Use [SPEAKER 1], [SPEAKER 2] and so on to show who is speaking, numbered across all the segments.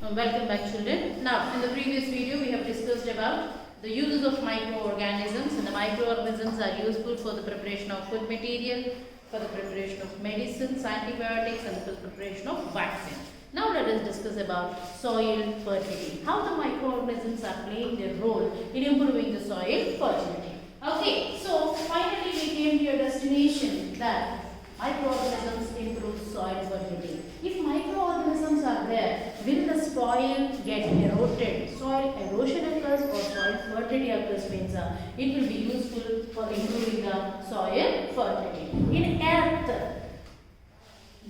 [SPEAKER 1] Welcome back, children. Now, in the previous video, we have discussed about the uses of microorganisms, and the microorganisms are useful for the preparation of food material, for the preparation of medicines, antibiotics, and for the preparation of vaccine. Now, let us discuss about soil fertility. How the microorganisms are playing their role in improving the soil fertility. Okay, so finally we came to a destination that microorganisms improve soil fertility. If microorganisms are there, will the soil get eroded? Soil erosion occurs or soil fertility occurs means it will be useful for improving the soil fertility. In earth, air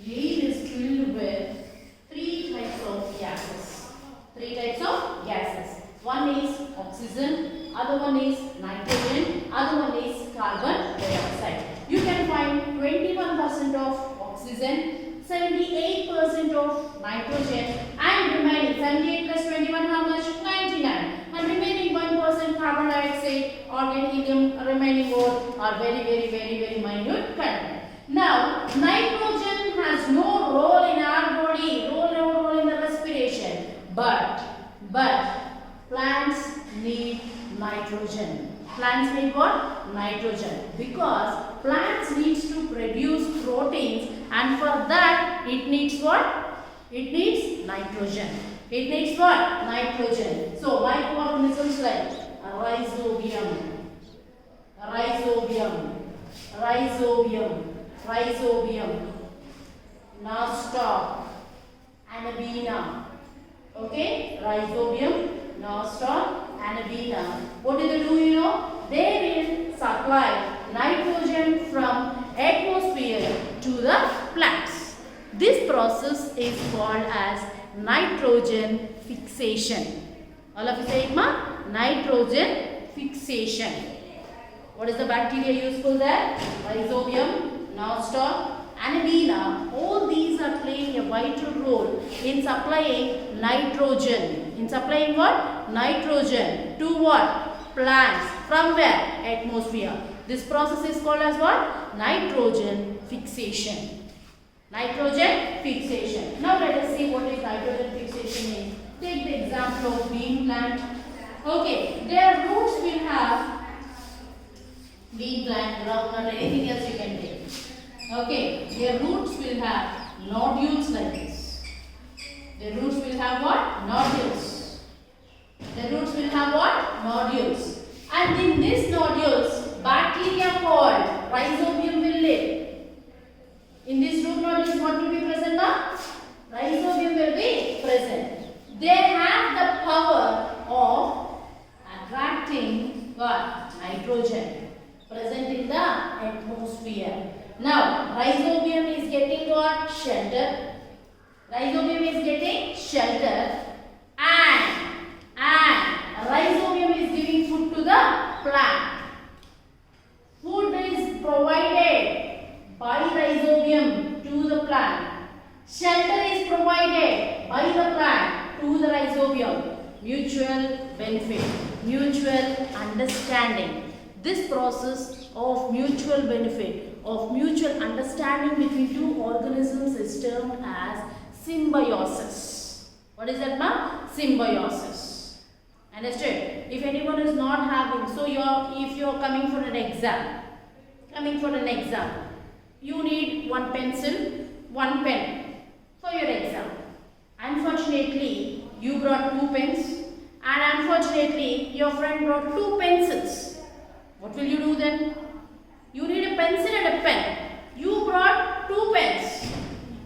[SPEAKER 1] is filled with three types of gases. One is oxygen, other one is nitrogen, other one is carbon dioxide. You can find 21% of oxygen, 78% of nitrogen, and remaining 78 plus 21 how much? 99. And remaining 1% carbon dioxide, organic helium, remaining more are very minute content. Now, nitrogen has no role in our body, no role in the respiration, but plants need nitrogen. Plants need what? Nitrogen. Because plants needs to produce proteins, and for that it needs what? It needs nitrogen. It needs what? Nitrogen. So microorganisms like rhizobium, nostoc, anabina. Okay, rhizobium, nostoc, anabina. What do they do? You know, they will supply nitrogen from atmosphere to the plants. This process is called as nitrogen fixation. All of you say it, ma? Nitrogen fixation. What is the bacteria useful there? Rhizobium, nostoc, anabina. All these are playing a vital role in supplying nitrogen. In supplying what? Nitrogen to what? Plants. From where? Atmosphere. This process is called as what? Nitrogen fixation. Nitrogen fixation. Now let us see what is nitrogen fixation is. Take the example of bean plant. Okay, their roots will have bean plant, groundnut, anything else you can take. Okay, their roots will have nodules like this. Their roots will have what? Nodules. Their roots will have what? Nodules. And in these nodules, bacteria called rhizobium will live. In these root nodules, what will be present now? Rhizobium will be present. They have the power of attracting what? Nitrogen present in the atmosphere. Now, rhizobium is getting what? Shelter. Rhizobium is getting shelter, and rhizobium is giving food to the plant. Food is provided by rhizobium to the plant. Shelter is provided by the plant to the rhizobium. Mutual benefit, mutual understanding. This process of mutual benefit, of mutual understanding between two organisms is termed as symbiosis. What is that, ma'am? Symbiosis. Understood? If anyone is not having, so if you are coming for an exam, you need one pencil, one pen for your exam. Unfortunately, you brought two pens, and unfortunately, your friend brought two pencils. What will you do then? You need a pencil and a pen. You brought two pens.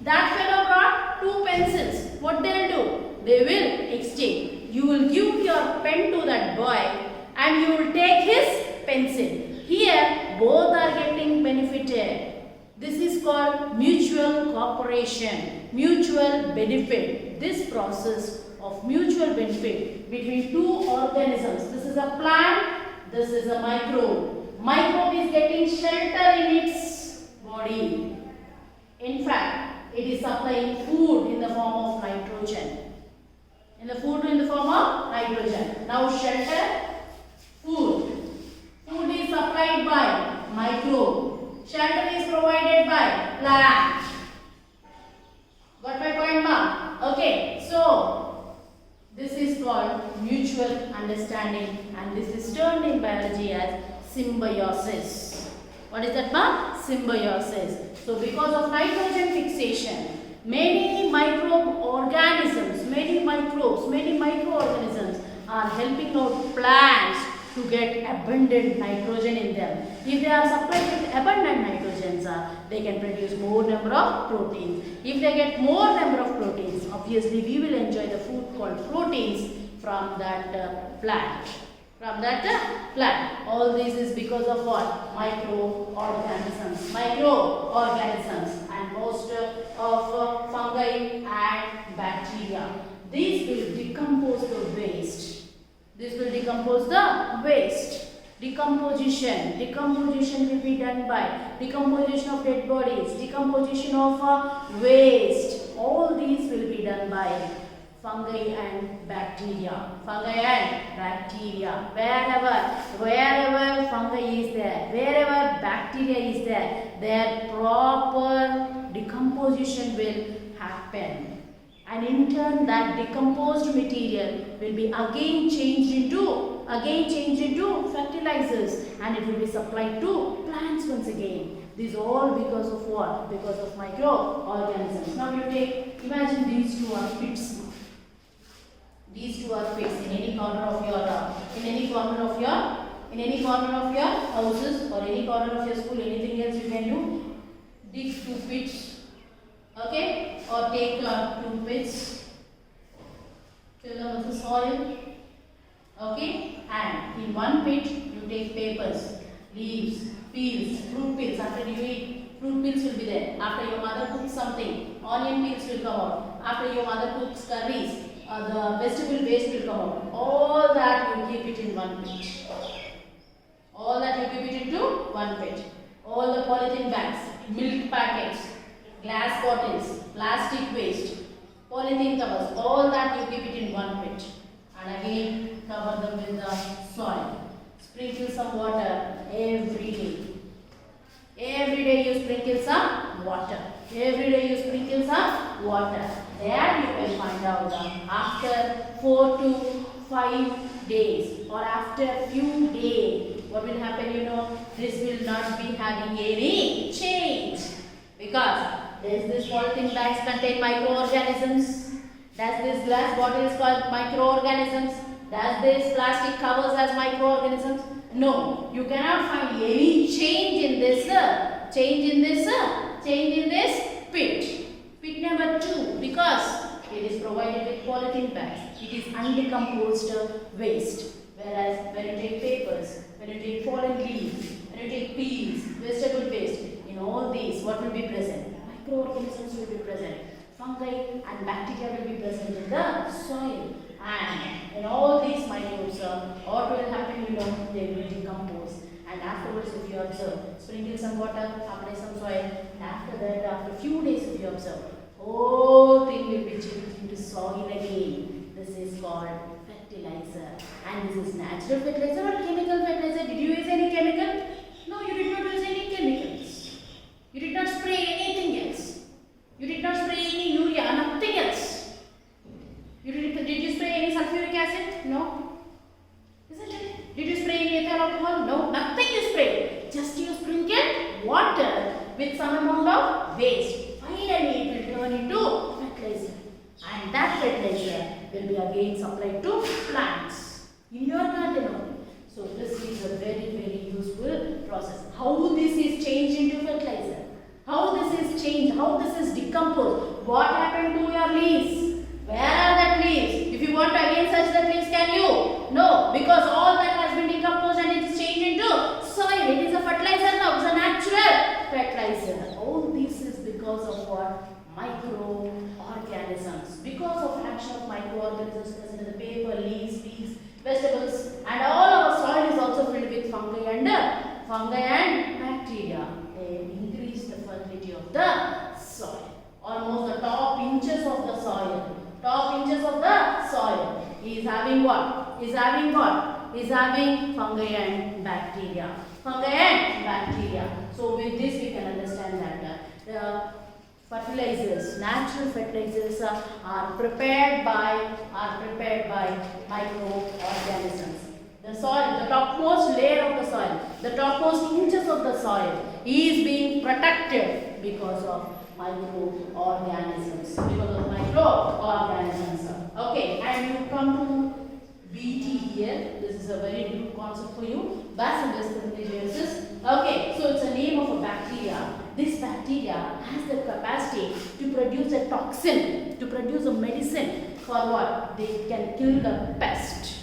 [SPEAKER 1] That fellow brought two pencils. What they will do? They will exchange. You will give your pen to that boy and you will take his pencil. Here, both are getting benefited. This is called mutual cooperation, mutual benefit. This process of mutual benefit between two organisms. This is a plant. This is a microbe. Microbe is getting shelter in its body. In fact, it is supplying food in the form of nitrogen. In the form of nitrogen. Now shelter, food. Food is supplied by microbe. Shelter is provided by plant. Got my point, ma'am? Okay, so mutual understanding, and this is termed in biology as symbiosis. What is that, ma? Symbiosis. So because of nitrogen fixation, many microorganisms, many microorganisms are helping out plants to get abundant nitrogen in them. If they are supplied with abundant nitrogens, they can produce more number of proteins. If they get more number of proteins, obviously we will enjoy the food called proteins from that plant. All this is because of what? Microorganisms. And most of fungi and bacteria. These will decompose the waste. Decomposition will be done by decomposition of dead bodies, decomposition of waste. All these will be done by fungi and bacteria. Wherever fungi is there, wherever bacteria is there, their proper decomposition will happen. And in turn, that decomposed material will be again changed into fertilizers, and it will be supplied to plants once again. This all because of what? Because of microorganisms. Now you imagine these two are pits. These two are pits in any corner of your houses or any corner of your school. Anything else you can do? Dig two pits. Okay, or take two pits, fill them with the soil. Okay, and in one pit you take papers, leaves, peels, fruit peels. After you eat, fruit peels will be there. After your mother cooks something, onion peels will come out. After your mother cooks curries, the vegetable waste will come out. All that you keep it in one pit. All the polythene bags, milk packets, glass bottles, plastic waste, polythene covers, all that you keep it in one pit. And again cover them with the soil. Sprinkle some water every day. Every day you sprinkle some water. There you will find out after 4 to 5 days or after a few days, what will happen? This will not be having any change. Because does this polythene bags contain microorganisms? Does this glass bottle is called microorganisms? Does this plastic covers as microorganisms? No, you cannot find any change in this pit. Pit number 2, because it is provided with polythene bags. It is undecomposed waste. Whereas when you take papers, when you take fallen leaves, when you take peels, vegetable waste, in all these, what will be present? Microorganisms will be present. Fungi and bacteria will be present in the soil. And in all these microbes, what will happen? They will decompose. And afterwards, if you observe, sprinkle some water, apply some soil, and after that, after a few days, if you observe, whole thing will be changed into soil again. This is called fertilizer. And this is natural fertilizer or chemical fertilizer. Did you use any chemical? No, you did not use any chemicals. You did not spray anything else. You did not spray any urea, nothing else. Did you spray any sulfuric acid? No. Isn't it? Did you spray any ethyl alcohol? No, nothing you sprayed. Just you sprinkled water with some amount of waste. Finally, it will turn into fertilizer. And that fertilizer will be again supplied to plants in your garden only. So this is a very, very useful process. How this is changed into fertilizer? How this is changed? How this is decomposed? What happened to your leaves? Where are that leaves? If you want to again search that leaves, can you? No, because all that has been decomposed and it is changed into soil. It is a fertilizer now. It's a natural fertilizer. All this is because of what? Microorganisms. Because of action of microorganisms present in the paper, leaves, peels, vegetables, and all our soil is also filled with fungi and bacteria. They increase the fertility of the soil. Almost the top inches of the soil. Is having what? Is having fungi and bacteria. So with this we can understand that the fertilizers, natural fertilizers are prepared by are prepared by microorganisms. The soil, the topmost layer of the soil, the topmost inches of the soil is being protected because of microorganisms. Okay, and you come to BT here. This is a very new concept for you. Bacillus thuringiensis. Okay, so it's a name of a bacteria. This bacteria has the capacity to produce a toxin, to produce a medicine for what? They can kill the pest.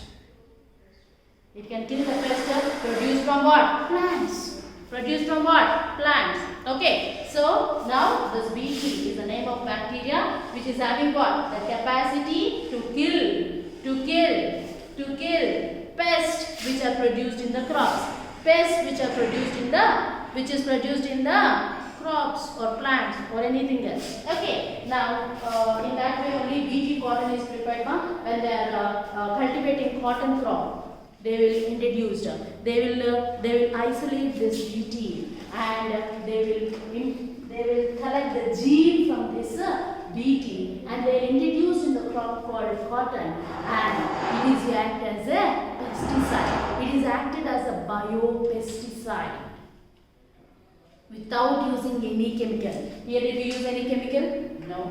[SPEAKER 1] It can kill the pest produced from what? Plants. Produced from what? Plants. Okay, so now this BT is the name of bacteria which is having what? The capacity to kill pests which are produced in the crops. Pests which are produced in the crops or plants or anything else. Okay, now in that way only BT cotton is prepared when they are cultivating cotton crop. They will introduce, they will isolate this BT and they will collect the gene from this BT and they will introduce in the crop called cotton, and it is acted as a pesticide. It is acted as a biopesticide without using any chemical. Here did we use any chemical? No.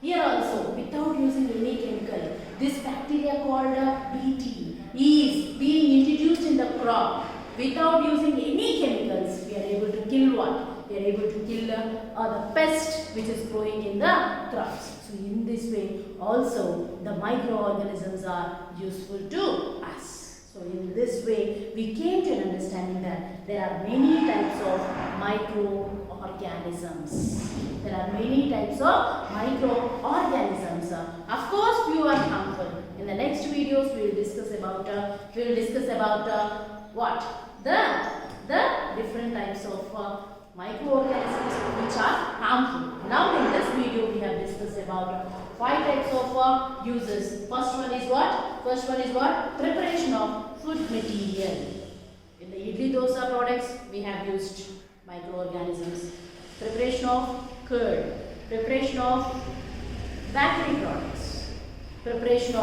[SPEAKER 1] Here also without using any chemical. This bacteria called BT is being introduced in the crop without using any chemicals. We are able to kill what? We are able to kill the pest which is growing in the crops. So in this way also the microorganisms are useful to us. So in this way we came to an understanding that there are many types of microorganisms. There are many types of microorganisms. Of course few are harmful. In the next videos we will discuss about what? The different types of microorganisms which are harmful. Now in this video we have discussed about 5 types of uses. First one is what? Preparation of food material. In the idli dosa products we have used microorganisms. Preparation of curd. Preparation of bakery products. Preparation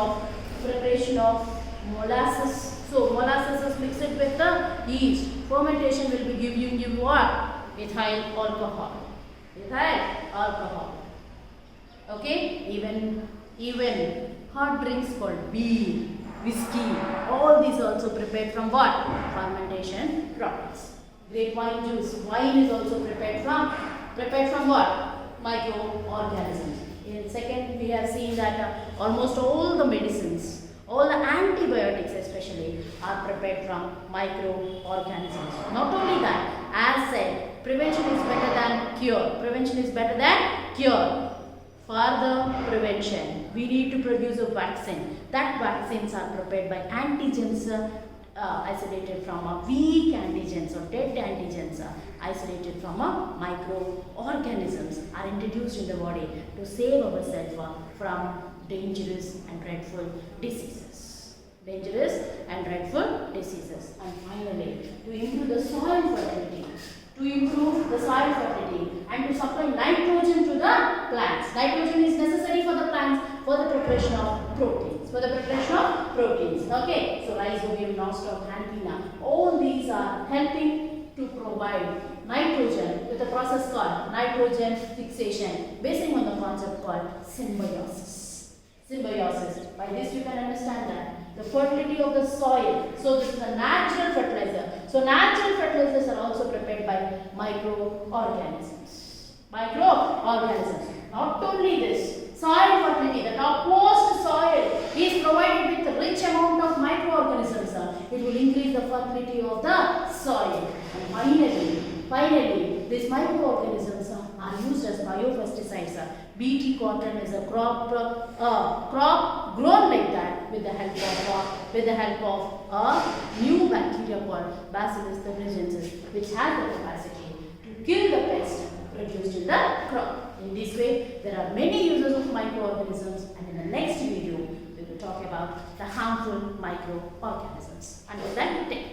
[SPEAKER 1] of molasses. So molasses is mixed with the yeast. Fermentation will be giving you what? Ethyl alcohol. Okay, even hot drinks called beer, whiskey, all these also prepared from what? Fermentation products. Grape wine juice. Wine is also prepared from what? Microorganisms. In second, we have seen that almost all the medicines, all the antibiotics especially, are prepared from microorganisms. Not only that, as said, prevention is better than cure. Prevention is better than cure. For the prevention, we need to produce a vaccine. That vaccines are prepared by antigens isolated from weak antigens or dead antigens isolated from microorganisms are introduced in the body to save ourselves from dangerous and dreadful diseases. And finally, to improve the soil fertility. And to supply nitrogen to the plants. Nitrogen is necessary for the plants for the preparation of proteins. Okay, so rhizobium, nostril, cannabina, all these are helping to provide nitrogen with a process called nitrogen fixation, basing on the concept called symbiosis. By this you can understand that the fertility of the soil. So this is a natural fertilizer. So natural fertilizers are also prepared by microorganisms. Not only this, soil fertility, the topmost soil is provided with a rich amount of microorganisms. It will increase the fertility of the soil. And finally, these microorganisms are used as biopesticides. BT cotton is a crop grown like that with the help of a new bacteria called Bacillus thuringiensis, which has the capacity to kill the pest produced in the crop. In this way, there are many uses of microorganisms, and in the next video, we will talk about the harmful microorganisms. Until then, take care.